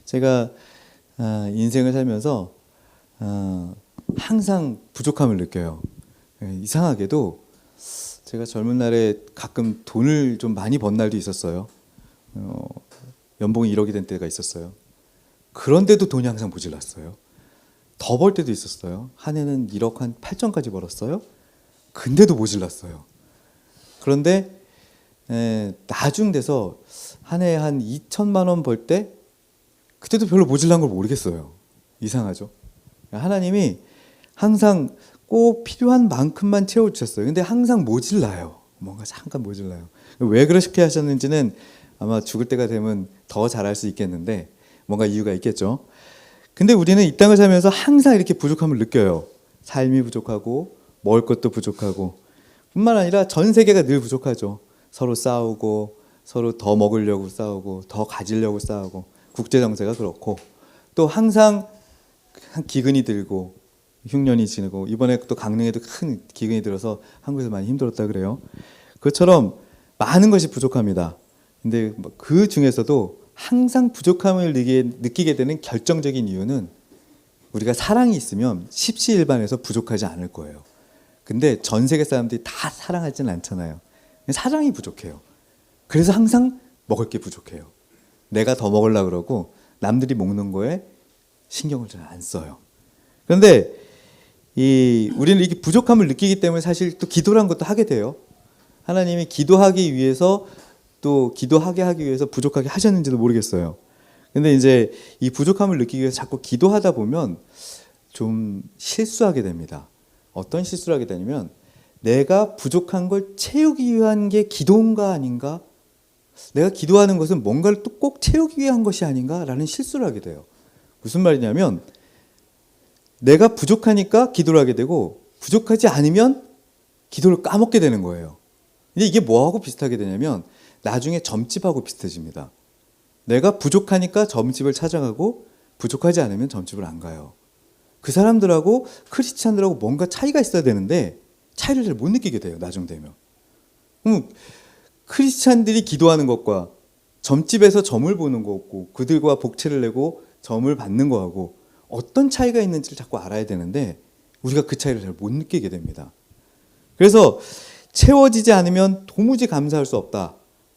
제가 인생을 살면서 항상 부족함을 느껴요. 이상하게도 제가 젊은 날에 가끔 돈을 좀 많이 번 날도 있었어요. 연봉이 1억이 된 때가 있었어요. 그런데도 돈이 항상 모자랐어요. 더 벌 때도 있었어요. 한 해는 1억 한 8천까지 벌었어요. 근데도 모자랐어요. 그런데 나중 돼서 한 해에 한 2천만 원 벌 때 그때도 별로 모자란 걸 모르겠어요. 이상하죠. 하나님이 항상 꼭 필요한 만큼만 채워주셨어요. 근데 항상 모질라요. 뭔가 잠깐 모질라요. 왜 그렇게 하셨는지는 아마 죽을 때가 되면 더 잘할 수 있겠는데 뭔가 이유가 있겠죠. 근데 우리는 이 땅을 살면서 항상 이렇게 부족함을 느껴요. 삶이 부족하고 먹을 것도 부족하고 뿐만 아니라 전 세계가 늘 부족하죠. 서로 싸우고 서로 더 먹으려고 싸우고 더 가지려고 싸우고 국제정세가 그렇고 또 항상 기근이 들고 흉년이 지나고 이번에 또 강릉에도 큰 기근이 들어서 한국에서 많이 힘들었다 그래요. 그것처럼 많은 것이 부족합니다. 근데 그 중에서도 항상 부족함을 느끼게 되는 결정적인 이유는 우리가 사랑이 있으면 십시일반에서 부족하지 않을 거예요. 근데 전 세계 사람들이 다 사랑하지는 않잖아요. 사랑이 부족해요. 그래서 항상 먹을 게 부족해요. 내가 더 먹으려고 그러고 남들이 먹는 거에 신경을 잘 안 써요. 그런데 우리는 이렇게 부족함을 느끼기 때문에 사실 또 기도란 것도 하게 돼요. 하나님이 기도하기 위해서 또 기도하게 하기 위해서 부족하게 하셨는지도 모르겠어요. 근데 이제 이 부족함을 느끼기 위해서 자꾸 기도하다 보면 좀 실수하게 됩니다. 어떤 실수를 하게 되냐면 내가 부족한 걸 채우기 위한 게 기도인가 아닌가? 내가 기도하는 것은 뭔가를 또 꼭 채우기 위한 것이 아닌가라는 실수를 하게 돼요. 무슨 말이냐면 내가 부족하니까 기도를 하게 되고 부족하지 않으면 기도를 까먹게 되는 거예요. 근데 이게 뭐하고 비슷하게 되냐면 나중에 점집하고 비슷해집니다. 내가 부족하니까 점집을 찾아가고 부족하지 않으면 점집을 안 가요. 그 사람들하고 크리스찬들하고 뭔가 차이가 있어야 되는데 차이를 잘 못 느끼게 돼요. 나중 되면. 크리스찬들이 기도하는 것과 점집에서 점을 보는 거고 그들과 복채를 내고 점을 받는 거하고 어떤 차이가 있는지를 자꾸 알아야 되는데 우리가 그 차이를 잘 못 느끼게 됩니다. 그래서 채워지지 않으면 도무지 감사할 수 없다.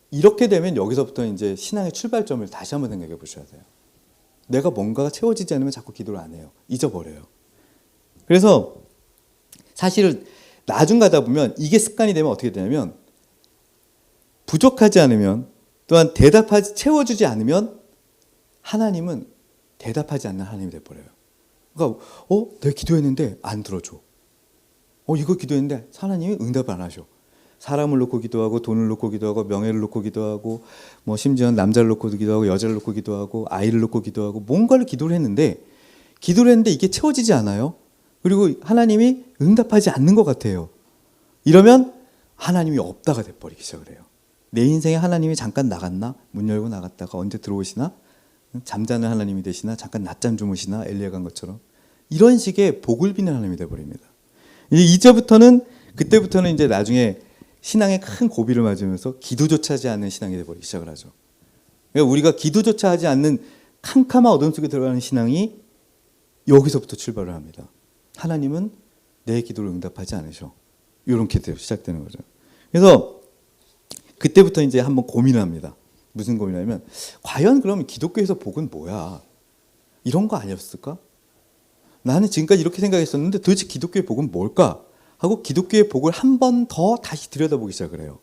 이렇게 되면 여기서부터 이제 신앙의 출발점을 다시 한번 생각해 보셔야 돼요. 내가 뭔가가 채워지지 않으면 자꾸 기도를 안 해요. 잊어버려요. 그래서 사실 나중 가다 보면 이게 습관이 되면 어떻게 되냐면 부족하지 않으면 또한 채워주지 않으면 하나님은 대답하지 않는 하나님이 돼버려요. 그러니까 내가 기도했는데 안 들어줘. 이거 기도했는데 하나님이 응답을 안 하셔. 사람을 놓고 기도하고 돈을 놓고 기도하고 명예를 놓고 기도하고 뭐 심지어 남자를 놓고 기도하고 여자를 놓고 기도하고 아이를 놓고 기도하고 뭔가를 기도를 했는데 이게 채워지지 않아요. 그리고 하나님이 응답하지 않는 것 같아요. 이러면 하나님이 없다가 돼버리기 시작을 해요. 내 인생에 하나님이 잠깐 나갔나? 문 열고 나갔다가 언제 들어오시나? 잠자는 하나님이 되시나? 잠깐 낮잠 주무시나? 엘리야 간 것처럼 이런 식의 복을 비는 하나님이 돼버립니다. 그때부터는 이제 나중에 신앙에 큰 고비를 맞으면서 기도조차 하지 않는 신앙이 돼버리기 시작을 하죠. 그러니까 우리가 기도조차 하지 않는 캄캄한 어둠 속에 들어가는 신앙이 여기서부터 출발을 합니다. 하나님은 내 기도를 응답하지 않으셔. 이렇게 시작되는 거죠. 그래서 그때부터 이제 한번 고민을 합니다. 무슨 고민을 하면 과연 그럼 기독교에서 복은 뭐야? 이런 거 아니었을까? 나는 지금까지 이렇게 생각했었는데 도대체 기독교의 복은 뭘까? 하고 기독교의 복을 한 번 더 다시 들여다보기 시작을 해요.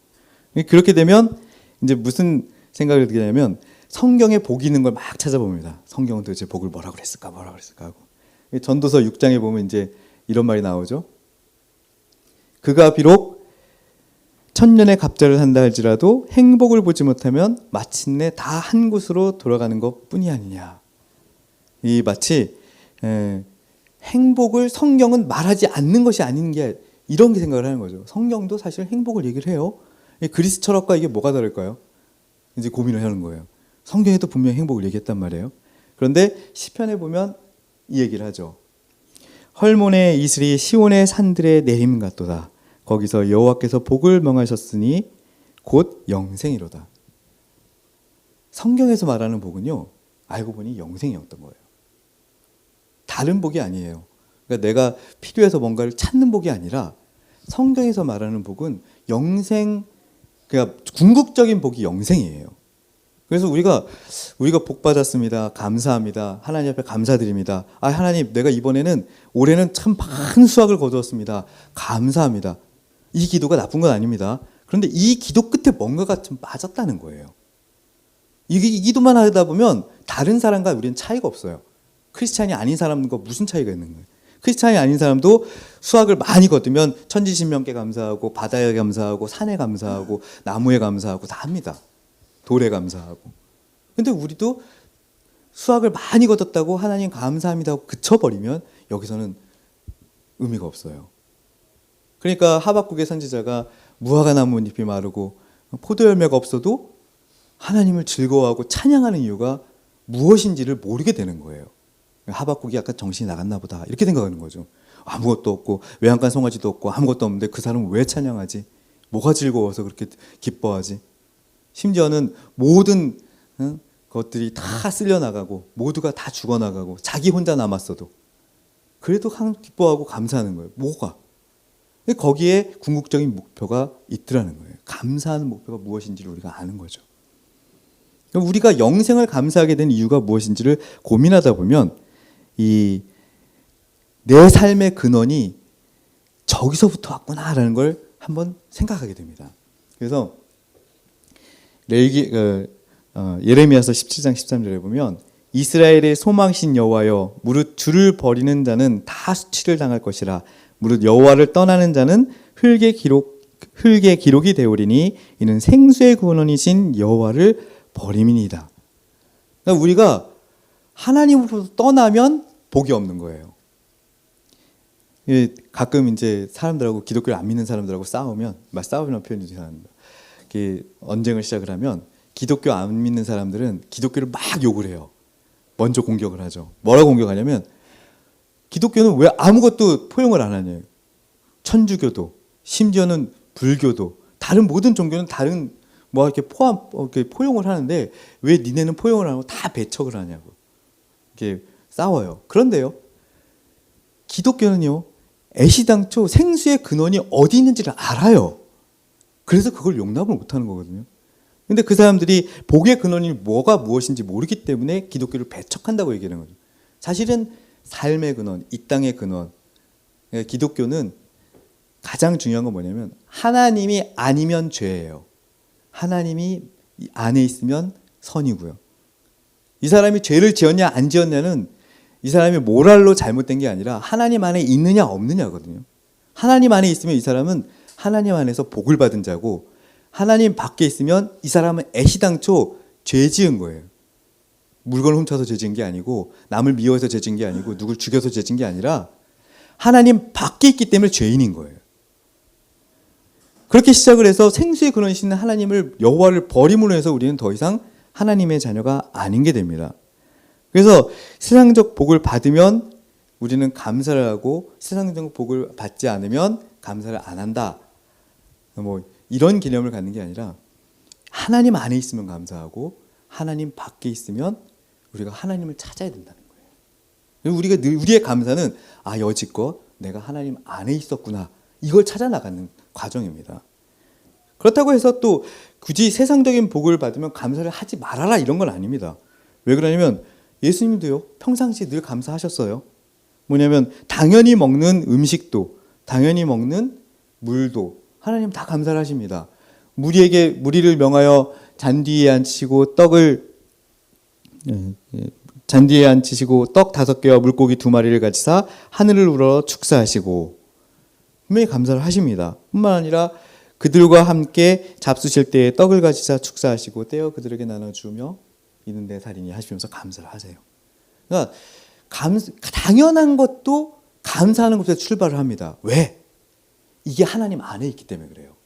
그렇게 되면 이제 무슨 생각을 들게 되냐면 성경에 복이 있는 걸 막 찾아봅니다. 성경은 도대체 복을 뭐라고 그랬을까 하고. 전도서 6장에 보면 이제 이런 말이 나오죠. 그가 비록 천년의 갑절을 한다 할지라도 행복을 보지 못하면 마침내 다 한 곳으로 돌아가는 것 뿐이 아니냐. 이 마치 행복을 성경은 말하지 않는 것이 아닌 게 이런 게 생각을 하는 거죠. 성경도 사실 행복을 얘기를 해요. 그리스 철학과 이게 뭐가 다를까요? 이제 고민을 하는 거예요. 성경에도 분명히 행복을 얘기했단 말이에요. 그런데 시편에 보면 이 얘기를 하죠. 헐몬의 이슬이 시온의 산들에 내림 같도다. 거기서 여호와께서 복을 명하셨으니 곧 영생이로다. 성경에서 말하는 복은요, 알고 보니 영생이었던 거예요. 다른 복이 아니에요. 그러니까 내가 필요해서 뭔가를 찾는 복이 아니라 성경에서 말하는 복은 영생, 그러니까 궁극적인 복이 영생이에요. 그래서 우리가 복 받았습니다. 감사합니다. 하나님 앞에 감사드립니다. 하나님, 내가 올해는 참 많은 수확을 거두었습니다. 감사합니다. 이 기도가 나쁜 건 아닙니다. 그런데 이 기도 끝에 뭔가가 좀 빠졌다는 거예요. 이 기도만 하다 보면 다른 사람과 우리는 차이가 없어요. 크리스찬이 아닌 사람과 무슨 차이가 있는 거예요? 크리스찬이 아닌 사람도 수확을 많이 거두면 천지신명께 감사하고 바다에 감사하고 산에 감사하고 나무에 감사하고 다 합니다. 돌에 감사하고. 근데 우리도 수확을 많이 거뒀다고 하나님 감사합니다 하고 그쳐버리면 여기서는 의미가 없어요. 그러니까 하박국의 선지자가 무화과 나뭇잎이 마르고 포도열매가 없어도 하나님을 즐거워하고 찬양하는 이유가 무엇인지를 모르게 되는 거예요. 하박국이 약간 정신이 나갔나 보다 이렇게 생각하는 거죠. 아무것도 없고 외양간 송아지도 없고 아무것도 없는데 그 사람은 왜 찬양하지? 뭐가 즐거워서 그렇게 기뻐하지? 심지어는 모든 것들이 다 쓸려나가고 모두가 다 죽어나가고 자기 혼자 남았어도 그래도 기뻐하고 감사하는 거예요. 뭐가? 거기에 궁극적인 목표가 있더라는 거예요. 감사하는 목표가 무엇인지를 우리가 아는 거죠. 우리가 영생을 감사하게 된 이유가 무엇인지를 고민하다 보면 내 삶의 근원이 저기서부터 왔구나라는 걸 한번 생각하게 됩니다. 그래서 예레미야서 17장 13절에 보면 이스라엘의 소망신 여호와여 무릇 주를 버리는 자는 다 수치를 당할 것이라 무릇 여호와를 떠나는 자는 흙의 기록이 되오리니 이는 생수의 근원이신 여호와를 버림이니이다. 그러니까 우리가 하나님으로부터 떠나면 복이 없는 거예요. 가끔 이제 사람들하고 기독교를 안 믿는 사람들하고 싸우면 표현이 이상합니다. 언쟁을 시작을 하면 기독교 안 믿는 사람들은 기독교를 막 욕을 해요. 먼저 공격을 하죠. 뭐라고 공격하냐면 기독교는 왜 아무것도 포용을 안 하냐요. 천주교도 심지어는 불교도 다른 모든 종교는 다른 이렇게 포용을 하는데 왜 니네는 포용을 안 하고 다 배척을 하냐고 이렇게 싸워요. 그런데요, 기독교는요 애시당초 생수의 근원이 어디 있는지를 알아요. 그래서 그걸 용납을 못하는 거거든요. 근데 그 사람들이 복의 근원이 무엇인지 모르기 때문에 기독교를 배척한다고 얘기하는 거죠. 사실은 삶의 근원, 이 땅의 근원. 기독교는 가장 중요한 건 뭐냐면 하나님이 아니면 죄예요. 하나님이 안에 있으면 선이고요. 이 사람이 죄를 지었냐 안 지었냐는 이 사람이 모랄로 잘못된 게 아니라 하나님 안에 있느냐 없느냐거든요. 하나님 안에 있으면 이 사람은 하나님 안에서 복을 받은 자고 하나님 밖에 있으면 이 사람은 애시당초 죄 지은 거예요. 물건을 훔쳐서 죄 지은 게 아니고 남을 미워해서 죄 지은 게 아니고 누굴 죽여서 죄 지은 게 아니라 하나님 밖에 있기 때문에 죄인인 거예요. 그렇게 시작을 해서 생수의 근원이신 하나님을 여호와를 버림으로 해서 우리는 더 이상 하나님의 자녀가 아닌 게 됩니다. 그래서 세상적 복을 받으면 우리는 감사를 하고 세상적 복을 받지 않으면 감사를 안 한다. 이런 개념을 갖는 게 아니라 하나님 안에 있으면 감사하고 하나님 밖에 있으면 우리가 하나님을 찾아야 된다는 거예요. 우리의 감사는 여지껏 내가 하나님 안에 있었구나 이걸 찾아 나가는 과정입니다. 그렇다고 해서 또 굳이 세상적인 복을 받으면 감사를 하지 말아라 이런 건 아닙니다. 왜 그러냐면 예수님도요 평상시에 늘 감사하셨어요. 뭐냐면 당연히 먹는 음식도 당연히 먹는 물도 하나님 다 감사를 하십니다. 무리를 명하여 잔디에 앉히시고 떡 5개와 물고기 2마리를 가지사 하늘을 우러러 축사하시고 분명히 감사를 하십니다. 뿐만 아니라 그들과 함께 잡수실 때에 떡을 가지사 축사하시고 떼어 그들에게 나눠주며 이는 내 살이니 하시면서 감사를 하세요. 그러니까 당연한 것도 감사하는 것에서 출발을 합니다. 왜? 이게 하나님 안에 있기 때문에 그래요.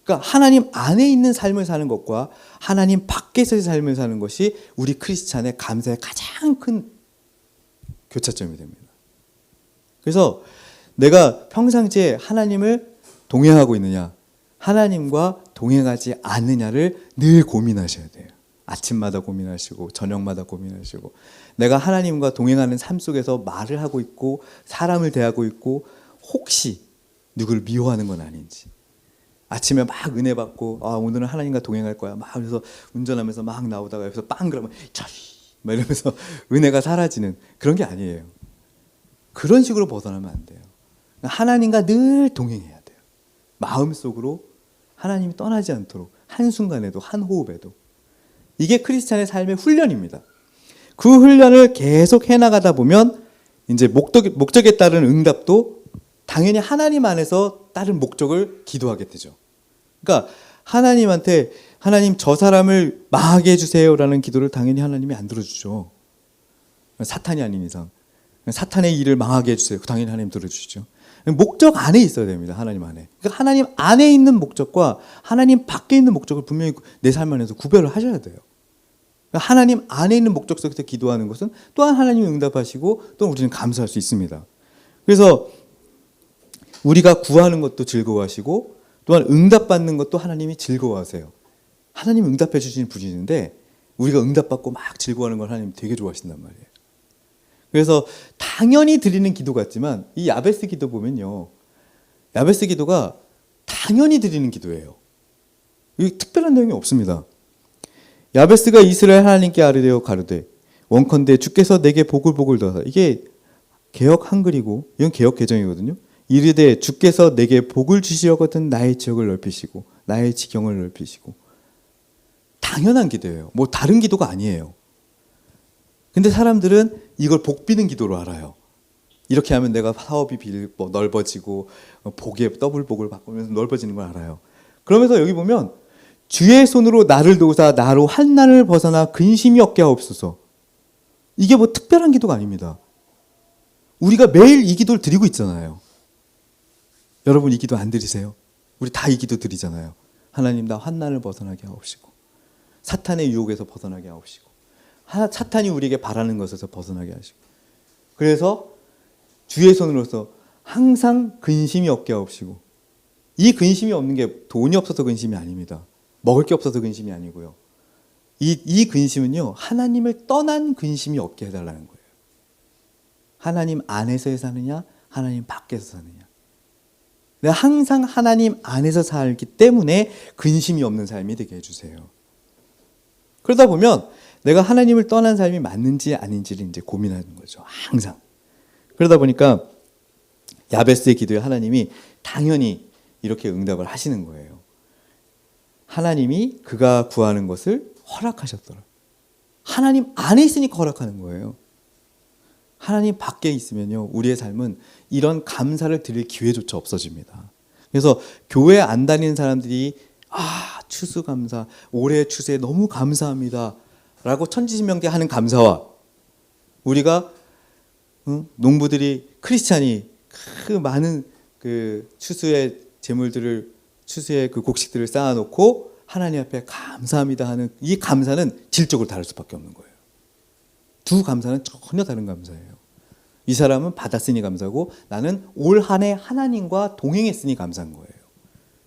그러니까 하나님 안에 있는 삶을 사는 것과 하나님 밖에서의 삶을 사는 것이 우리 크리스찬의 감사의 가장 큰 교차점이 됩니다. 그래서 내가 평상시에 하나님을 동행하고 있느냐, 하나님과 동행하지 않느냐를 늘 고민하셔야 돼요. 아침마다 고민하시고 저녁마다 고민하시고 내가 하나님과 동행하는 삶 속에서 말을 하고 있고 사람을 대하고 있고 혹시 누구를 미워하는 건 아닌지 아침에 막 은혜 받고 오늘은 하나님과 동행할 거야 막 그래서 운전하면서 막 나오다가 여기서 빵 그러면 막 이러면서 은혜가 사라지는 그런 게 아니에요. 그런 식으로 벗어나면 안 돼요. 하나님과 늘 동행해야 돼요. 마음속으로 하나님이 떠나지 않도록 한순간에도 한 호흡에도. 이게 크리스찬의 삶의 훈련입니다. 그 훈련을 계속 해나가다 보면 이제 목적에 따른 응답도 당연히 하나님 안에서 다른 목적을 기도하게 되죠. 그러니까 하나님한테 하나님 저 사람을 망하게 해주세요라는 기도를 당연히 하나님이 안 들어주죠. 사탄이 아닌 이상. 사탄의 일을 망하게 해주세요. 당연히 하나님 들어주시죠. 목적 안에 있어야 됩니다. 하나님 안에. 그러니까 하나님 안에 있는 목적과 하나님 밖에 있는 목적을 분명히 내 삶 안에서 구별을 하셔야 돼요. 그러니까 하나님 안에 있는 목적 속에서 기도하는 것은 또한 하나님이 응답하시고 또 우리는 감사할 수 있습니다. 그래서 우리가 구하는 것도 즐거워하시고 또한 응답받는 것도 하나님이 즐거워하세요. 하나님이 응답해 주시는 분이신데 우리가 응답받고 막 즐거워하는 걸 하나님 되게 좋아하신단 말이에요. 그래서 당연히 드리는 기도 같지만 이 야베스 기도 보면요. 야베스 기도가 당연히 드리는 기도예요. 이 특별한 내용이 없습니다. 야베스가 이스라엘 하나님께 아뢰되어 가로되 원컨대 주께서 내게 복을 더하사 이게 개역 한글이고 이건 개역 개정이거든요. 이르되 주께서 내게 복을 주시려거든 나의 지역을 넓히시고 나의 지경을 넓히시고 당연한 기도예요. 뭐 다른 기도가 아니에요. 근데 사람들은 이걸 복 비는 기도로 알아요. 이렇게 하면 내가 사업이 넓어지고 복에 더블 복을 받으면서 넓어지는 걸 알아요. 그러면서 여기 보면 주의 손으로 나를 도우사 나로 환난을 벗어나 근심이 없게 하옵소서. 이게 뭐 특별한 기도가 아닙니다. 우리가 매일 이 기도를 드리고 있잖아요. 여러분 이 기도 안 드리세요? 우리 다 이 기도 드리잖아요. 하나님 나 환난을 벗어나게 하옵시고 사탄의 유혹에서 벗어나게 하옵시고 사탄이 우리에게 바라는 것에서 벗어나게 하시고 그래서 주의 손으로서 항상 근심이 없게 하옵시고 이 근심이 없는 게 돈이 없어서 근심이 아닙니다. 먹을 게 없어서 근심이 아니고요. 이 근심은요 하나님을 떠난 근심이 없게 해달라는 거예요. 하나님 안에서 사느냐 하나님 밖에서 사느냐. 내가 항상 하나님 안에서 살기 때문에 근심이 없는 삶이 되게 해주세요. 그러다 보면 내가 하나님을 떠난 삶이 맞는지 아닌지를 이제 고민하는 거죠. 항상. 그러다 보니까 야베스의 기도에 하나님이 당연히 이렇게 응답을 하시는 거예요. 하나님이 그가 구하는 것을 허락하셨더라. 하나님 안에 있으니까 허락하는 거예요. 하나님 밖에 있으면요, 우리의 삶은 이런 감사를 드릴 기회조차 없어집니다. 그래서 교회 안 다니는 사람들이 추수감사, 올해 추수에 너무 감사합니다 라고 천지신명제 하는 감사와 우리가 농부들이 크리스찬이 그 많은 그 추수의 제물들을 추수의 그 곡식들을 쌓아놓고 하나님 앞에 감사합니다 하는 이 감사는 질적으로 다를 수밖에 없는 거예요. 두 감사는 전혀 다른 감사예요. 이 사람은 받았으니 감사고 나는 올 한 해 하나님과 동행했으니 감사한 거예요.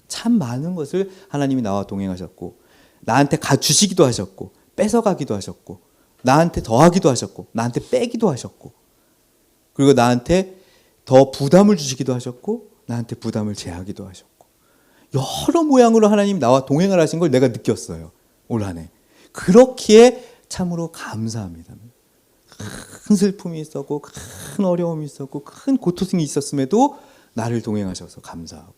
참 많은 것을 하나님이 나와 동행하셨고 나한테 주시기도 하셨고 뺏어가기도 하셨고 나한테 더하기도 하셨고 나한테 빼기도 하셨고 그리고 나한테 더 부담을 주시기도 하셨고 나한테 부담을 제하기도 하셨고 여러 모양으로 하나님 나와 동행을 하신 걸 내가 느꼈어요. 올 한 해. 그렇기에 참으로 감사합니다. 큰 슬픔이 있었고 큰 어려움이 있었고 큰 고통이 있었음에도 나를 동행하셔서 감사하고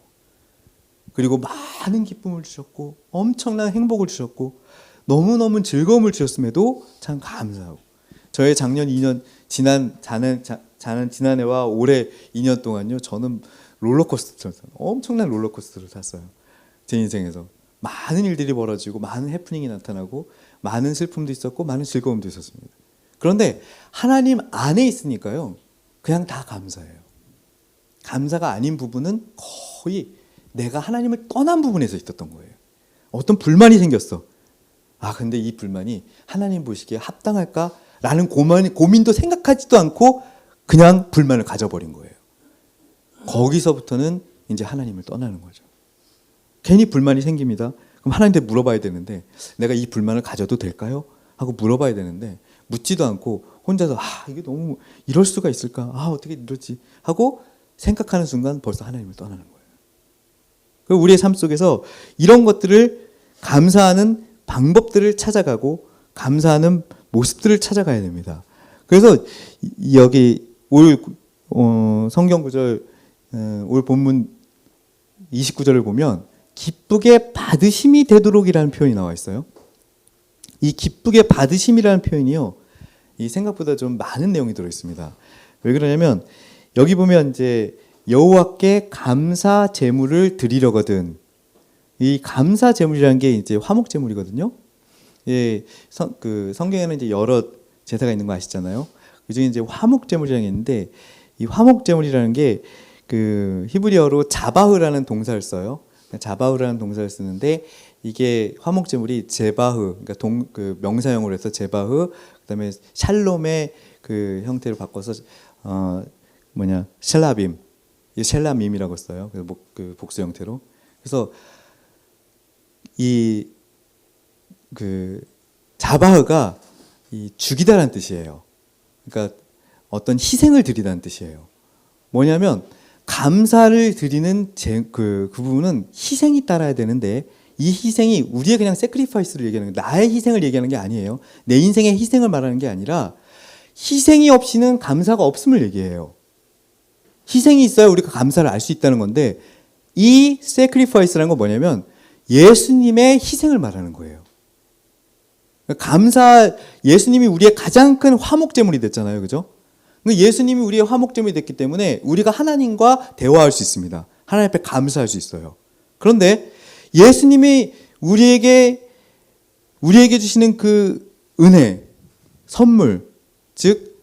그리고 많은 기쁨을 주셨고 엄청난 행복을 주셨고 너무너무 즐거움을 주셨음에도 참 감사하고 저의 작년 2년 지난해와 올해 2년 동안요 저는 롤러코스터 엄청난 롤러코스터를 탔어요. 제 인생에서 많은 일들이 벌어지고 많은 해프닝이 나타나고 많은 슬픔도 있었고 많은 즐거움도 있었습니다. 그런데 하나님 안에 있으니까요 그냥 다 감사해요. 감사가 아닌 부분은 거의 내가 하나님을 떠난 부분에서 있었던 거예요. 어떤 불만이 생겼어. 근데 이 불만이 하나님 보시기에 합당할까? 라는 고민도 생각하지도 않고 그냥 불만을 가져버린 거예요. 거기서부터는 이제 하나님을 떠나는 거죠. 괜히 불만이 생깁니다. 그럼 하나님한테 물어봐야 되는데 내가 이 불만을 가져도 될까요? 하고 물어봐야 되는데 묻지도 않고 혼자서 이게 너무 이럴 수가 있을까? 어떻게 이러지? 하고 생각하는 순간 벌써 하나님을 떠나는 거예요. 그리고 우리의 삶 속에서 이런 것들을 감사하는 방법들을 찾아가고 감사하는 모습들을 찾아가야 됩니다. 그래서 여기 올 성경 구절 올 본문 29절을 보면 기쁘게 받으심이 되도록이라는 표현이 나와 있어요. 이 기쁘게 받으심이라는 표현이요, 이 생각보다 좀 많은 내용이 들어 있습니다. 왜 그러냐면 여기 보면 이제 여호와께 감사 제물을 드리려거든. 이 감사 제물이라는 게 이제 화목 제물이거든요. 예, 성경에는 이제 여러 제사가 있는 거 아시잖아요. 그중에 이제 화목 제물이라는 게 있는데 이 화목 제물이라는 게 그 히브리어로 자바흐라는 동사를 써요. 자바흐라는 동사를 쓰는데 이게 화목 제물이 제바흐, 그러니까 그 명사형으로 해서 제바흐, 그다음에 샬롬의 그 형태를 바꿔서 셀라빔, 이 셀라밈이라고 써요. 그 복수 형태로. 그래서 이 그 자바흐가 이 죽이다라는 뜻이에요. 그러니까 어떤 희생을 드리다는 뜻이에요. 뭐냐면 감사를 드리는 그 부분은 희생이 따라야 되는데 이 희생이 우리의 그냥 세크리파이스를 얘기하는 거예요. 나의 희생을 얘기하는 게 아니에요. 내 인생의 희생을 말하는 게 아니라 희생이 없이는 감사가 없음을 얘기해요. 희생이 있어야 우리가 감사를 알 수 있다는 건데 이 세크리파이스라는 건 뭐냐면 예수님의 희생을 말하는 거예요. 예수님이 우리의 가장 큰 화목제물이 됐잖아요. 그죠? 예수님이 우리의 화목제물이 됐기 때문에 우리가 하나님과 대화할 수 있습니다. 하나님 앞에 감사할 수 있어요. 그런데 예수님이 우리에게 주시는 그 은혜, 선물, 즉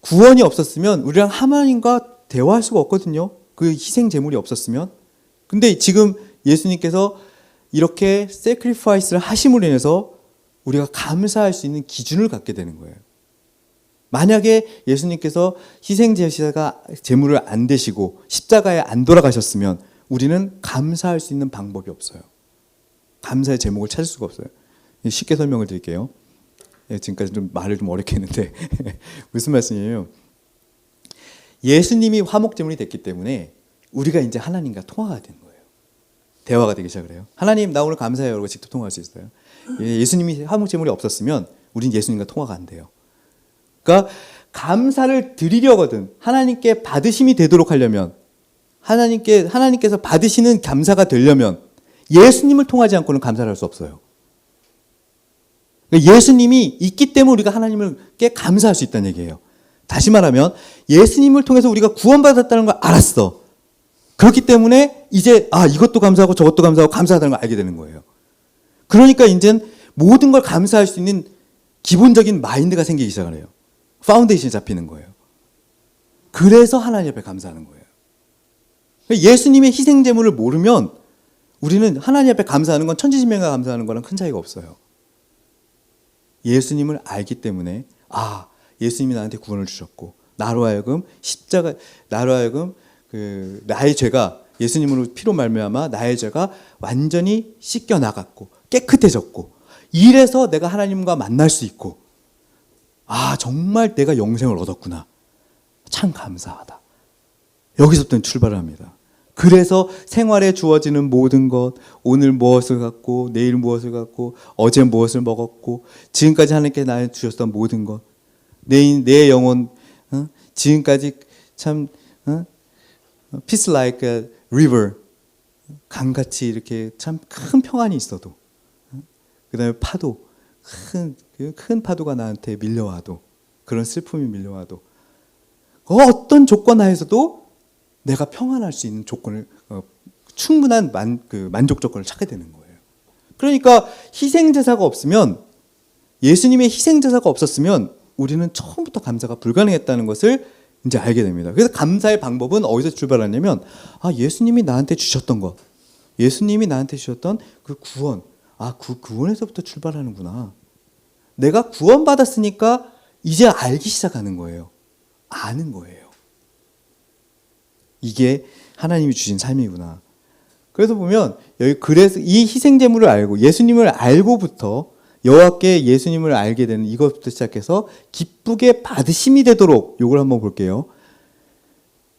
구원이 없었으면 우리랑 하나님과 대화할 수가 없거든요. 그 희생 제물이 없었으면. 근데 지금 예수님께서 이렇게 세크리파이스를 하심으로 인해서 우리가 감사할 수 있는 기준을 갖게 되는 거예요. 만약에 예수님께서 희생 제물을 안 되시고 십자가에 안 돌아가셨으면 우리는 감사할 수 있는 방법이 없어요. 감사의 제목을 찾을 수가 없어요. 쉽게 설명을 드릴게요. 지금까지 말을 좀 어렵게 했는데 무슨 말씀이에요? 예수님이 화목제물이 됐기 때문에 우리가 이제 하나님과 통화가 되는 거예요. 대화가 되기 시작을 해요. 하나님, 나 오늘 감사해요. 그러고 직접 통화할 수 있어요. 예수님이 화목제물이 없었으면 우린 예수님과 통화가 안 돼요. 그러니까 감사를 드리려거든 하나님께 받으심이 되도록 하려면 하나님께서 받으시는 감사가 되려면 예수님을 통하지 않고는 감사를 할 수 없어요. 그러니까 예수님이 있기 때문에 우리가 하나님께 감사할 수 있다는 얘기예요. 다시 말하면 예수님을 통해서 우리가 구원받았다는 걸 알았어. 그렇기 때문에 이제 이것도 감사하고 저것도 감사하고 감사하다는 걸 알게 되는 거예요. 그러니까 이제는 모든 걸 감사할 수 있는 기본적인 마인드가 생기기 시작해요. 파운데이션이 잡히는 거예요. 그래서 하나님 앞에 감사하는 거예요. 예수님의 희생 제물을 모르면 우리는 하나님 앞에 감사하는 건 천지신명과 감사하는 거랑 큰 차이가 없어요. 예수님을 알기 때문에 예수님이 나한테 구원을 주셨고 나로 하여금 나의 죄가 예수님으로 피로 말미암아 나의 죄가 완전히 씻겨 나갔고 깨끗해졌고 이래서 내가 하나님과 만날 수 있고 정말 내가 영생을 얻었구나. 참 감사하다. 여기서부터 출발을 합니다. 그래서 생활에 주어지는 모든 것, 오늘 무엇을 갖고 내일 무엇을 갖고 어제 무엇을 먹었고 지금까지 하나님께 나에 주셨던 모든 것, 내 영혼 지금까지 참 peace like a river, 강같이 이렇게 참 큰 평안이 있어도 그 다음에 파도, 큰 파도가 나한테 밀려와도 그런 슬픔이 밀려와도 어떤 조건 하에서도 내가 평안할 수 있는 조건을 충분한 만족 조건을 찾게 되는 거예요. 그러니까 희생제사가 없으면 예수님의 희생제사가 없었으면 우리는 처음부터 감사가 불가능했다는 것을 이제 알게 됩니다. 그래서 감사의 방법은 어디서 출발하냐면 예수님이 나한테 주셨던 것, 예수님이 나한테 주셨던 그 구원, 그 구원에서부터 출발하는구나. 내가 구원받았으니까 이제 알기 시작하는 거예요. 아는 거예요. 이게 하나님이 주신 삶이구나. 그래서 보면 여기 그래서 이 희생 제물을 알고 예수님을 알고부터 여호와께 예수님을 알게 되는 이것부터 시작해서 기쁘게 받으심이 되도록 요걸 한번 볼게요.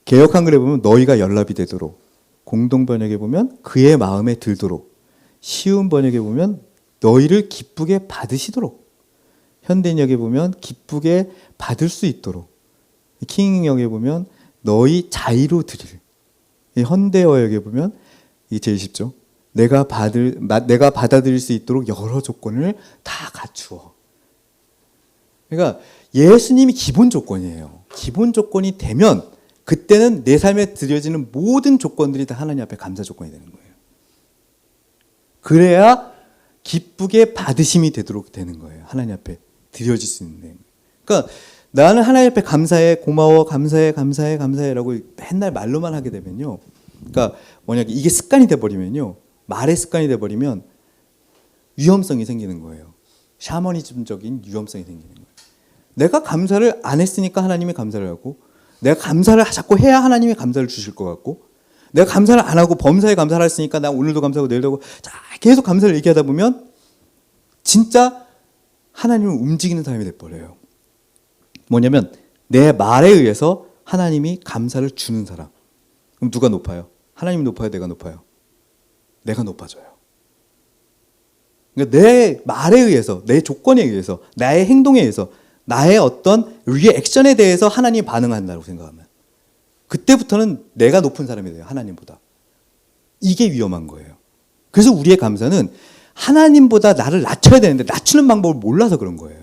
개역 한글에 보면 너희가 연락이 되도록, 공동 번역에 보면 그의 마음에 들도록, 쉬운 번역에 보면 너희를 기쁘게 받으시도록, 현대인역에 보면 기쁘게 받을 수 있도록, 킹역에 보면 너희 자의로 드릴, 현대어역에 보면 이게 제일 쉽죠. 내가 받아들일 수 있도록 여러 조건을 다 갖추어. 그러니까 예수님이 기본 조건이에요. 기본 조건이 되면 그때는 내 삶에 드려지는 모든 조건들이 다 하나님 앞에 감사 조건이 되는 거예요. 그래야 기쁘게 받으심이 되도록 되는 거예요. 하나님 앞에 드려질 수 있는. 그러니까 나는 하나님 앞에 감사해, 고마워, 감사해, 감사해, 감사해라고 맨날 말로만 하게 되면요. 그러니까 뭐냐, 이게 습관이 돼버리면요. 말의 습관이 돼버리면 위험성이 생기는 거예요. 샤머니즘적인 위험성이 생기는 거예요. 내가 감사를 안 했으니까 하나님이 감사를 하고, 내가 감사를 자꾸 해야 하나님이 감사를 주실 것 같고, 내가 감사를 안 하고 범사에 감사를 했으니까 나 오늘도 감사하고 내일도 하고 계속 감사를 얘기하다 보면 진짜 하나님을 움직이는 사람이 돼버려요. 뭐냐면 내 말에 의해서 하나님이 감사를 주는 사람. 그럼 누가 높아요? 하나님이 높아요? 내가 높아요? 내가 높아져요. 그러니까 내 말에 의해서, 내 조건에 의해서, 나의 행동에 의해서, 나의 어떤 리액션에 대해서 하나님이 반응한다고 생각하면 그때부터는 내가 높은 사람이 돼요. 하나님보다. 이게 위험한 거예요. 그래서 우리의 감사는 하나님보다 나를 낮춰야 되는데 낮추는 방법을 몰라서 그런 거예요.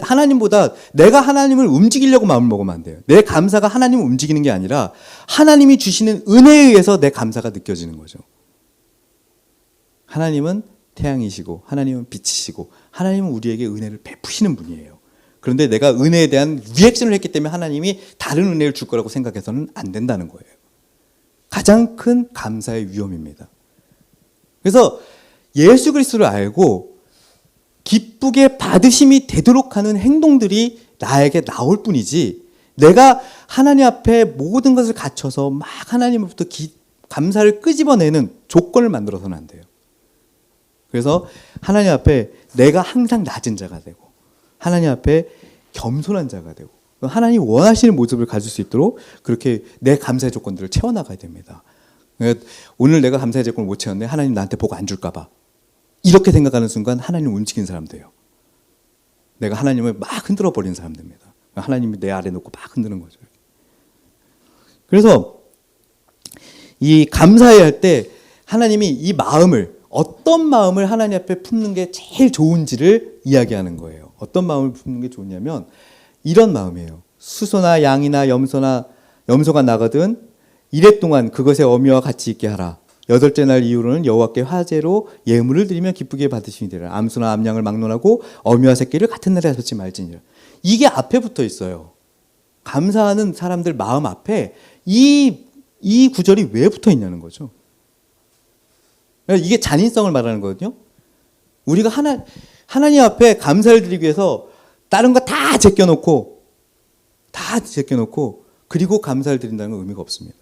하나님보다 내가 하나님을 움직이려고 마음을 먹으면 안 돼요. 내 감사가 하나님을 움직이는 게 아니라 하나님이 주시는 은혜에 의해서 내 감사가 느껴지는 거죠. 하나님은 태양이시고 하나님은 빛이시고 하나님은 우리에게 은혜를 베푸시는 분이에요. 그런데 내가 은혜에 대한 리액션을 했기 때문에 하나님이 다른 은혜를 줄 거라고 생각해서는 안 된다는 거예요. 가장 큰 감사의 위험입니다. 그래서 예수 그리스도를 알고 기쁘게 받으심이 되도록 하는 행동들이 나에게 나올 뿐이지, 내가 하나님 앞에 모든 것을 갖춰서 막 하나님으로부터 감사를 끄집어내는 조건을 만들어서는 안 돼요. 그래서 하나님 앞에 내가 항상 낮은 자가 되고 하나님 앞에 겸손한 자가 되고 하나님 원하시는 모습을 가질 수 있도록 그렇게 내 감사의 조건들을 채워나가야 됩니다. 그러니까 오늘 내가 감사의 조건을 못 채웠네, 하나님 나한테 복 안 줄까 봐, 이렇게 생각하는 순간 하나님을 움직이는 사람 돼요. 내가 하나님을 막 흔들어 버리는 사람 됩니다. 하나님이 내 아래 놓고 막 흔드는 거죠. 그래서 이 감사해야 할 때 하나님이 이 마음을, 어떤 마음을 하나님 앞에 품는 게 제일 좋은지를 이야기하는 거예요. 어떤 마음을 품는 게 좋냐면 이런 마음이에요. 수소나 양이나 염소가 나거든 이래 동안 그것의 어미와 같이 있게 하라. 여덟째 날 이후로는 여호와께 화제로 예물을 드리며 기쁘게 받으시니 되라. 암소나 암양을 막론하고 어미와 새끼를 같은 날에 잡지 말지니라. 이게 앞에 붙어 있어요. 감사하는 사람들 마음 앞에 이 구절이 왜 붙어 있냐는 거죠. 이게 잔인성을 말하는 거거든요. 우리가 하나님 앞에 감사를 드리기 위해서 다른 거 다 제껴놓고 그리고 감사를 드린다는 건 의미가 없습니다.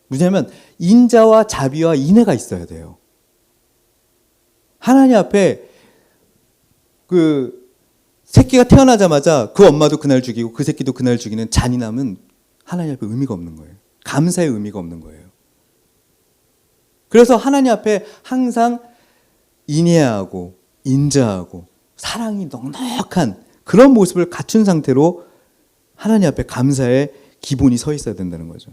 뭐냐면 인자와 자비와 인애가 있어야 돼요. 하나님 앞에 그 새끼가 태어나자마자 그 엄마도 그날 죽이고 그 새끼도 그날 죽이는 잔인함은 하나님 앞에 의미가 없는 거예요. 감사의 의미가 없는 거예요. 그래서 하나님 앞에 항상 인애하고 인자하고 사랑이 넉넉한 그런 모습을 갖춘 상태로 하나님 앞에 감사의 기본이 서 있어야 된다는 거죠.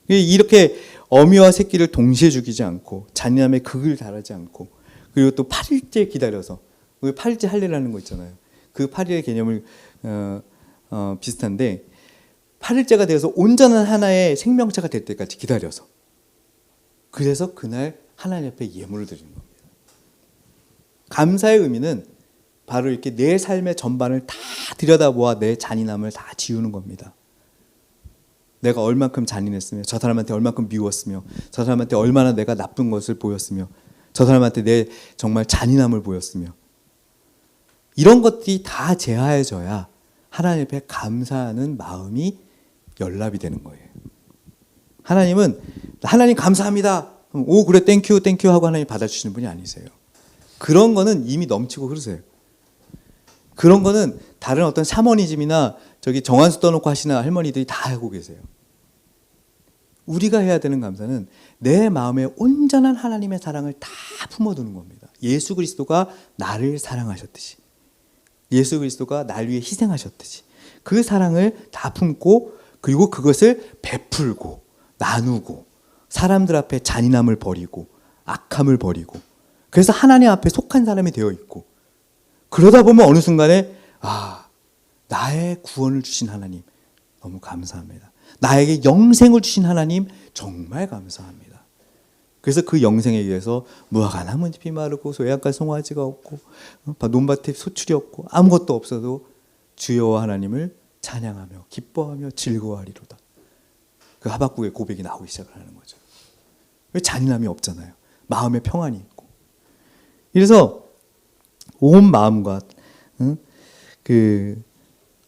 이렇게 어미와 새끼를 동시에 죽이지 않고 잔인함에 극을 달하지 않고, 그리고 또 8일째 기다려서, 8일째 할례라는 거 있잖아요. 그 8일의 개념을 비슷한데 8일째가 되어서 온전한 하나의 생명체가 될 때까지 기다려서, 그래서 그날 하나님 앞에 예물을 드리는 겁니다. 감사의 의미는 바로 이렇게 내 삶의 전반을 다 들여다보아 내 잔인함을 다 지우는 겁니다. 내가 얼만큼 잔인했으며, 저 사람한테 얼만큼 미웠으며, 저 사람한테 얼마나 내가 나쁜 것을 보였으며, 저 사람한테 내 정말 잔인함을 보였으며, 이런 것들이 다 제하해져야 하나님 앞에 감사하는 마음이 연락이 되는 거예요. 하나님은 하나님 감사합니다. 오 그래 땡큐 땡큐 하고 하나님 받아주시는 분이 아니세요. 그런 거는 이미 넘치고 흐르세요. 그런 거는 다른 어떤 샤머니즘이나 저기 정한수 떠놓고 하시는 할머니들이 다 하고 계세요. 우리가 해야 되는 감사는 내 마음에 온전한 하나님의 사랑을 다 품어두는 겁니다. 예수 그리스도가 나를 사랑하셨듯이, 예수 그리스도가 날 위해 희생하셨듯이 그 사랑을 다 품고, 그리고 그것을 베풀고 나누고 사람들 앞에 잔인함을 버리고 악함을 버리고, 그래서 하나님 앞에 속한 사람이 되어 있고, 그러다 보면 어느 순간에 나의 구원을 주신 하나님 너무 감사합니다. 나에게 영생을 주신 하나님 정말 감사합니다. 그래서 그 영생에 의해서 무화과 나뭇잎이 마르고 소양가 송아지가 없고 논밭에 소출이 없고 아무것도 없어도 주여와 하나님을 찬양하며 기뻐하며 즐거워하리로다. 그 하박국의 고백이 나오기 시작을 하는 거죠. 왜? 잔인함이 없잖아요. 마음에 평안이 있고. 그래서 온 마음과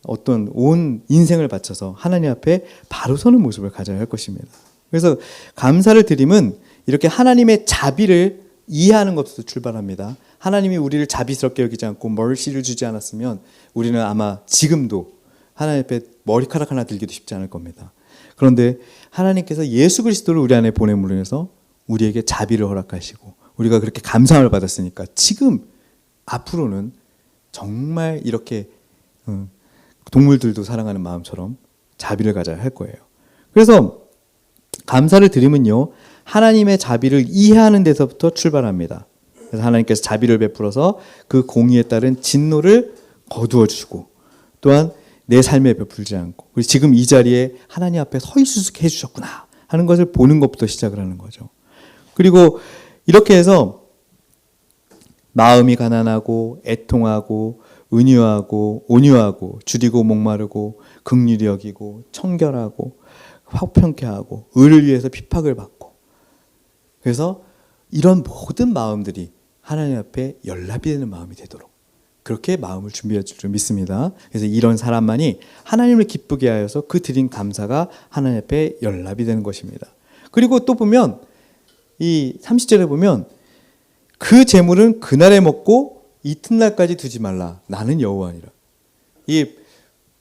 어떤 온 인생을 바쳐서 하나님 앞에 바로 서는 모습을 가져야 할 것입니다. 그래서 감사를 드림은 이렇게 하나님의 자비를 이해하는 것부터 출발합니다. 하나님이 우리를 자비스럽게 여기지 않고 멀시를 주지 않았으면 우리는 아마 지금도 하나님 앞에 머리카락 하나 들기도 쉽지 않을 겁니다. 그런데 하나님께서 예수 그리스도를 우리 안에 보냄으로 해서 우리에게 자비를 허락하시고 우리가 그렇게 감사함을 받았으니까 지금 앞으로는 정말 이렇게 동물들도 사랑하는 마음처럼 자비를 가져야 할 거예요. 그래서 감사를 드리면요, 하나님의 자비를 이해하는 데서부터 출발합니다. 그래서 하나님께서 자비를 베풀어서 그 공의에 따른 진노를 거두어 주시고, 또한 내 삶에 베풀지 않고, 그리고 지금 이 자리에 하나님 앞에 서 있을 수 있게 해주셨구나 하는 것을 보는 것부터 시작을 하는 거죠. 그리고 이렇게 해서 마음이 가난하고 애통하고 은유하고 온유하고 줄이고 목마르고 긍휼히 여기고 청결하고 화평케 하고 의를 위해서 핍박을 받고, 그래서 이런 모든 마음들이 하나님 앞에 연락이 되는 마음이 되도록 그렇게 마음을 준비해 줄 줄 믿습니다. 그래서 이런 사람만이 하나님을 기쁘게 하여서 그 드린 감사가 하나님 앞에 연락이 되는 것입니다. 그리고 또 보면 이 30절에 보면 그 재물은 그날에 먹고 이튿날까지 두지 말라. 나는 여호와니라. 이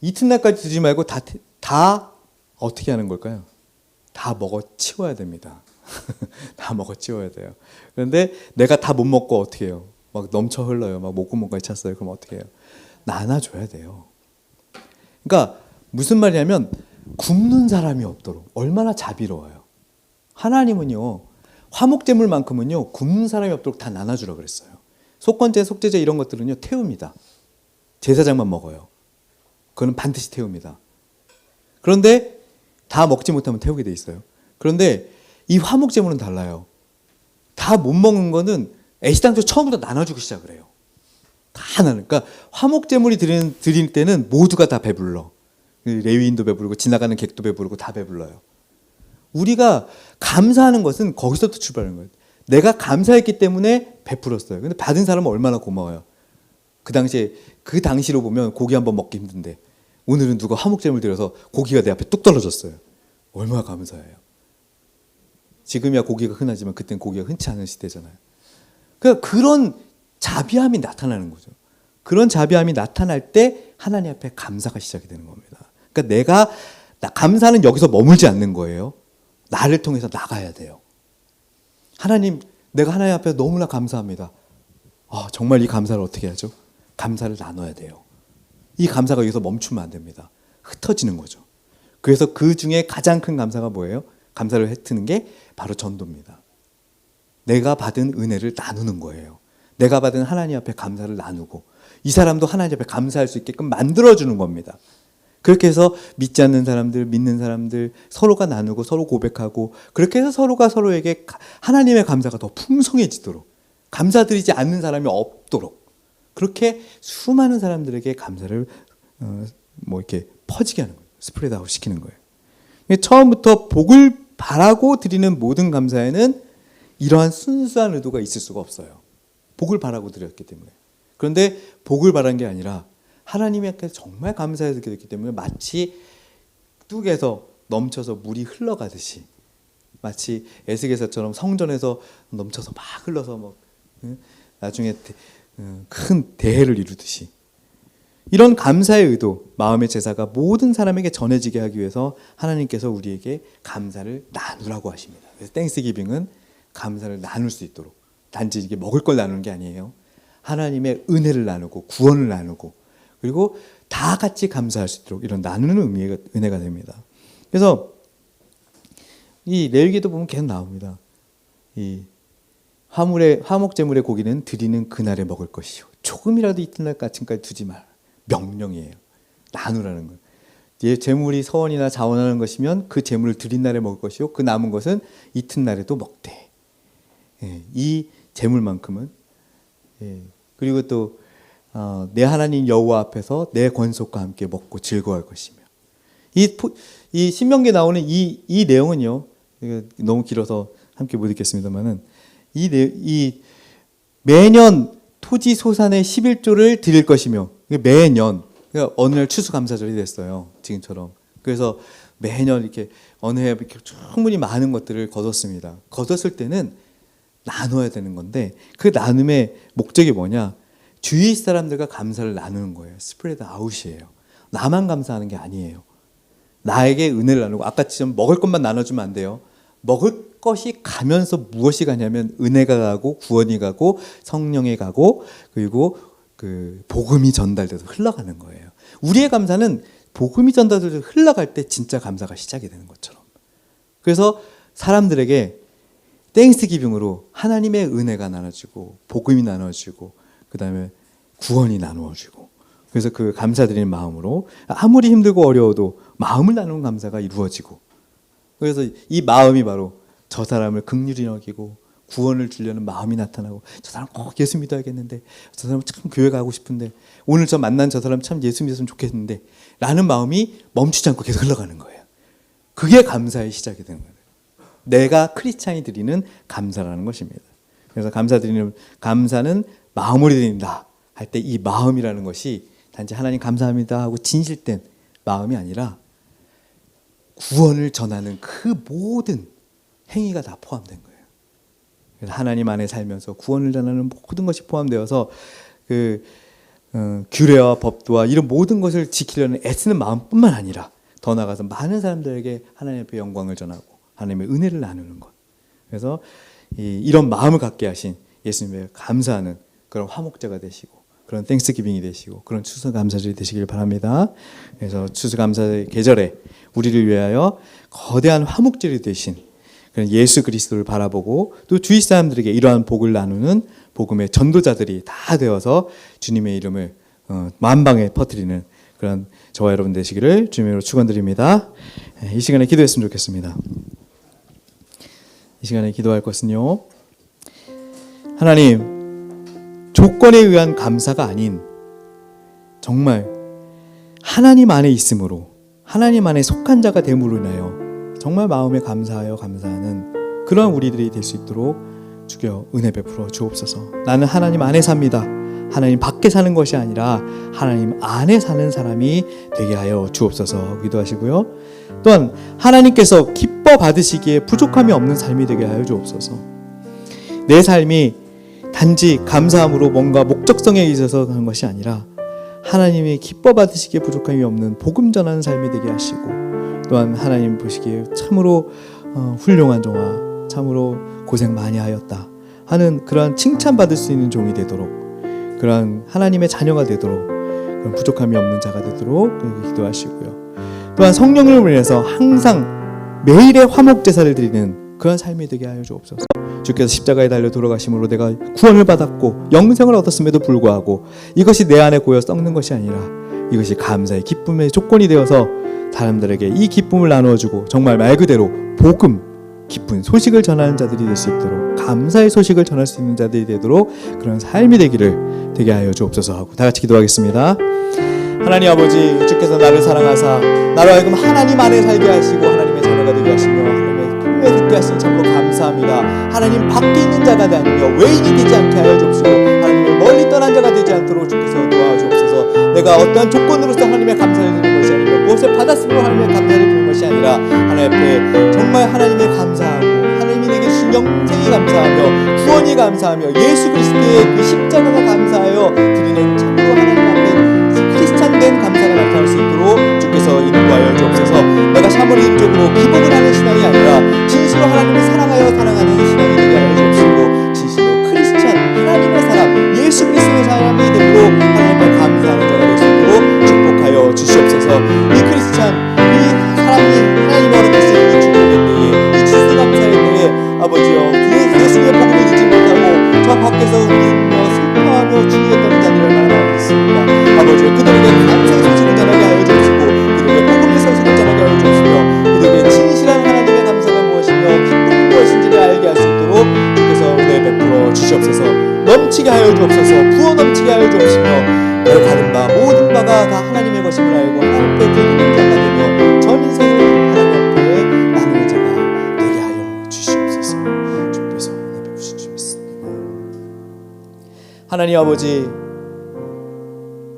이튿날까지 두지 말고 다 어떻게 하는 걸까요? 다 먹어 치워야 됩니다. 다 먹어 치워야 돼요. 그런데 내가 다 못 먹고 어떻게 해요? 막 넘쳐 흘러요. 막 목구멍까지 찼어요. 그럼 어떻게 해요? 나눠줘야 돼요. 그러니까 무슨 말이냐면 굶는 사람이 없도록. 얼마나 자비로워요. 하나님은요, 화목제물만큼은요 굶는 사람이 없도록 다 나눠주라 그랬어요. 속건제, 속죄제 이런 것들은요 태웁니다. 제사장만 먹어요. 그거는 반드시 태웁니다. 그런데 다 먹지 못하면 태우게 돼 있어요. 그런데 이 화목제물은 달라요. 다 못 먹는 거는 애시당초 처음부터 나눠주기 시작을 해요. 다 나눠. 그러니까 화목제물이 드릴 때는 모두가 다 배불러. 레위인도 배부르고 지나가는 객도 배부르고 다 배불러요. 우리가 감사하는 것은 거기서부터 출발하는 거예요. 내가 감사했기 때문에 베풀었어요. 근데 받은 사람은 얼마나 고마워요. 그 당시로 보면 고기 한번 먹기 힘든데 오늘은 누가 화목제물 드려서 고기가 내 앞에 뚝 떨어졌어요. 얼마나 감사해요. 지금이야 고기가 흔하지만 그때는 고기가 흔치 않은 시대잖아요. 그러니까 그런 자비함이 나타나는 거죠. 그런 자비함이 나타날 때 하나님 앞에 감사가 시작이 되는 겁니다. 그러니까 감사는 여기서 머물지 않는 거예요. 나를 통해서 나가야 돼요. 하나님, 내가 하나님 앞에 너무나 감사합니다. 정말 이 감사를 어떻게 하죠? 감사를 나눠야 돼요. 이 감사가 여기서 멈추면 안 됩니다. 흩어지는 거죠. 그래서 그 중에 가장 큰 감사가 뭐예요? 감사를 흩트는 게 바로 전도입니다. 내가 받은 은혜를 나누는 거예요. 내가 받은 하나님 앞에 감사를 나누고 이 사람도 하나님 앞에 감사할 수 있게끔 만들어주는 겁니다. 그렇게 해서 믿지 않는 사람들, 믿는 사람들 서로가 나누고 서로 고백하고 그렇게 해서 서로가 서로에게 하나님의 감사가 더 풍성해지도록, 감사드리지 않는 사람이 없도록 그렇게 수많은 사람들에게 감사를 이렇게 퍼지게 하는 거예요. 스프레드 아웃 시키는 거예요. 처음부터 복을 바라고 드리는 모든 감사에는 이러한 순수한 의도가 있을 수가 없어요. 복을 바라고 드렸기 때문에. 그런데 복을 바란 게 아니라 하나님께 정말 감사해서 드렸기 때문에 마치 뚝에서 넘쳐서 물이 흘러가듯이 마치 에스겔서처럼 성전에서 넘쳐서 막 흘러서 뭐 나중에 큰 대해를 이루듯이 이런 감사의 의도, 마음의 제사가 모든 사람에게 전해지게 하기 위해서 하나님께서 우리에게 감사를 나누라고 하십니다. 그래서 땡스기빙은 감사를 나눌 수 있도록, 단지 이게 먹을 걸 나누는 게 아니에요. 하나님의 은혜를 나누고 구원을 나누고 그리고 다 같이 감사할 수 있도록 이런 나누는 은혜가 됩니다. 그래서 이 레위기도 보면 계속 나옵니다. 이 화목 제물의 고기는 드리는 그날에 먹을 것이요 조금이라도 이튿날 까침까지 두지 말. 명령이에요. 나누라는 거. 예, 제물이 서원이나 자원하는 것이면 그 제물을 드린 날에 먹을 것이요 그 남은 것은 이튿날에도 먹되. 이 제물만큼은 그리고 또 내 하나님 여호와 앞에서 내 권속과 함께 먹고 즐거워할 것이며 이 신명기에 나오는 이 내용은요 너무 길어서 함께 못 읽겠습니다만은 이 매년 토지 소산의 11조를 드릴 것이며 매년 그러니까 어느 날 추수감사절이 됐어요 지금처럼. 그래서 매년 이렇게 어느 해 이렇게 충분히 많은 것들을 거뒀습니다. 거뒀을 때는 나눠야 되는 건데 그 나눔의 목적이 뭐냐? 주위 사람들과 감사를 나누는 거예요. 스프레드 아웃이에요. 나만 감사하는 게 아니에요. 나에게 은혜를 나누고 아까처럼 먹을 것만 나눠주면 안 돼요. 먹을 것이 가면서 무엇이 가냐면 은혜가 가고 구원이 가고 성령이 가고 그리고 그 복음이 전달돼서 흘러가는 거예요. 우리의 감사는 복음이 전달돼서 흘러갈 때 진짜 감사가 시작이 되는 것처럼. 그래서 사람들에게 땡스기빙으로 하나님의 은혜가 나눠지고 복음이 나눠지고 그 다음에 구원이 나누어지고 그래서 그 감사드리는 마음으로 아무리 힘들고 어려워도 마음을 나누는 감사가 이루어지고 그래서 이 마음이 바로 저 사람을 긍휼히 여기고 구원을 주려는 마음이 나타나고 저 사람 꼭 예수 믿어야겠는데 저 사람 참 교회 가고 싶은데 오늘 저 만난 저 사람 참 예수 믿었으면 좋겠는데 라는 마음이 멈추지 않고 계속 흘러가는 거예요. 그게 감사의 시작이 되는 거예요. 내가 크리스찬이 드리는 감사라는 것입니다. 그래서 감사는 마음으로 드린다 할 때 이 마음이라는 것이 단지 하나님 감사합니다 하고 진실된 마음이 아니라 구원을 전하는 그 모든 행위가 다 포함된 거예요. 그래서 하나님 안에 살면서 구원을 전하는 모든 것이 포함되어서 그 규례와 법도와 이런 모든 것을 지키려는 애쓰는 마음뿐만 아니라 더 나아가서 많은 사람들에게 하나님 앞에 영광을 전하고 하나님의 은혜를 나누는 것. 그래서 이런 마음을 갖게 하신 예수님에 감사하는 그런 화목제가 되시고 그런 땡스기빙이 되시고 그런 추수감사절이 되시길 바랍니다. 그래서 추수감사의 계절에 우리를 위하여 거대한 화목제를 되신 그런 예수 그리스도를 바라보고 또 주위 사람들에게 이러한 복을 나누는 복음의 전도자들이 다 되어서 주님의 이름을 만방에 퍼뜨리는 그런 저와 여러분 되시기를 주님으로 축원드립니다. 이 시간에 기도했으면 좋겠습니다. 이 시간에 기도할 것은요. 하나님, 조건에 의한 감사가 아닌 정말 하나님 안에 있음으로 하나님 안에 속한 자가 됨으로 인하여 정말 마음에 감사하여 감사하는 그런 우리들이 될 수 있도록 주여 은혜 베풀어 주옵소서. 나는 하나님 안에 삽니다. 하나님 밖에 사는 것이 아니라 하나님 안에 사는 사람이 되게 하여 주옵소서 기도하시고요. 또한 하나님께서 기뻐 받으시기에 부족함이 없는 삶이 되게 하여 주옵소서. 내 삶이 단지 감사함으로 뭔가 목적성에 있어서 하는 것이 아니라 하나님이 기뻐 받으시기에 부족함이 없는 복음 전하는 삶이 되게 하시고 또한 하나님 보시기에 참으로 훌륭한 종아 참으로 고생 많이 하였다 하는 그러한 칭찬받을 수 있는 종이 되도록 그러한 하나님의 자녀가 되도록 그런 부족함이 없는 자가 되도록 기도하시고요. 또한 성령을 인해서 항상 매일의 화목 제사를 드리는 그런 삶이 되게 하여 주옵소서. 주께서 십자가에 달려 돌아가심으로 내가 구원을 받았고 영생을 얻었음에도 불구하고 이것이 내 안에 고여 썩는 것이 아니라 이것이 감사의 기쁨의 조건이 되어서 사람들에게 이 기쁨을 나누어주고 정말 말 그대로 복음, 기쁜 소식을 전하는 자들이 될 수 있도록 감사의 소식을 전할 수 있는 자들이 되도록 그런 삶이 되게 하여 주옵소서 하고 다 같이 기도하겠습니다. 하나님 아버지, 주께서 나를 사랑하사 나로 하여금 하나님 안에 살게 하시고 하나님의 자녀가 되게 하시며 하나님의 품에 듣게 하시니 참으로 감사합니다. 하나님 밖에 있는 자가 아니며 외인이 되지 않게 하여 주옵시고 하나님의 멀리 떠난 자가 되지 않도록 주께서 도와주옵소서. 내가 어떠한 조건으로서 하나님의 감사를 드리는 것이 아니라 무엇을 받았으므로 하나님의 감사를 드리는 것이 아니라 하나님 앞에 정말 하나님의 감사하고 영생이 감사하며 구원이 감사하며 예수 그리스도의 그 십자가가 감사하여 드리는 참으로 하나님 앞에 크리스찬 된 감사가 나타날 수 있도록 주께서 인도하여 주옵소서. 내가 샤머리즘적으로 기복을 하는 신앙이 아니라 진실로 하나님을 사랑하는 신앙이 되게 하여 주옵시고, 진실로 크리스찬 하나님의 사람 예수 그리스도의 사람이 되도록 하나님께 감사하는 자가 될 수 있도록 축복하여 주시옵소서. 이 크리스찬 이 사람이 하나님의 허락하신 이 축복의 때에 이 진실 감사의 때에 아버지여 예수의 복음을 듣지 못하고 저 밖에서 울며 슬퍼하며 주위에 떠는 자들이 얼마나 많이 있습니까? 아버지여 그들에게 감사의 소식을 전하게 하여 주시고 그들에게 복음의 소식을 전하게 하여 주시며 그들에게 진실한 하나님의 감사가 무엇이며 기쁨이 무엇인지를 알게 할 수 있도록 주께서 은혜 베풀어 주시옵소서. 넘치게 하여 주옵소서. 부어 넘치게 하여 주옵시며 내가 가는 바 모든 바가 다 하나님의 것임을 알고 하나님 앞에 드리는 자가 되며 전 인생을 하나님 앞에 나누는 자가 되게 하여 주시옵소서. 주께서 은혜 베푸시 주겠습니다. 하나님 아버지,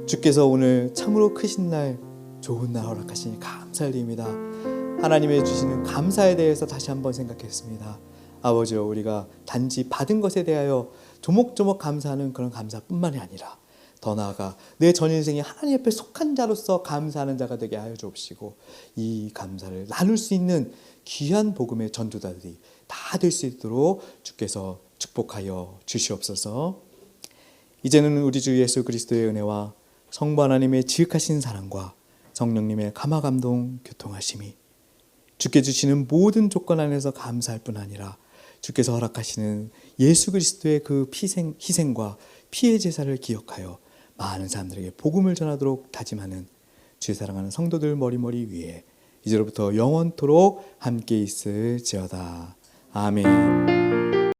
주께서 오늘 참으로 크신 날 좋은 날 허락하시니 감사드립니다. 하나님의 주시는 감사에 대해서 다시 한번 생각했습니다. 아버지요, 우리가 단지 받은 것에 대하여 조목조목 감사하는 그런 감사뿐만이 아니라 더 나아가 내 전인생이 하나님 앞에 속한 자로서 감사하는 자가 되게 하여 주옵시고 이 감사를 나눌 수 있는 귀한 복음의 전도자들이 다 될 수 있도록 주께서 축복하여 주시옵소서. 이제는 우리 주 예수 그리스도의 은혜와 성부 하나님의 지극하신 사랑과 성령님의 감화감동 교통하심이 주께 주시는 모든 조건 안에서 감사할 뿐 아니라 주께서 허락하시는 예수 그리스도의 그 희생과 피의 제사를 기억하여 많은 사람들에게 복음을 전하도록 다짐하는 주의 사랑하는 성도들 머리머리 위에 이제로부터 영원토록 함께 있을지어다. 아멘.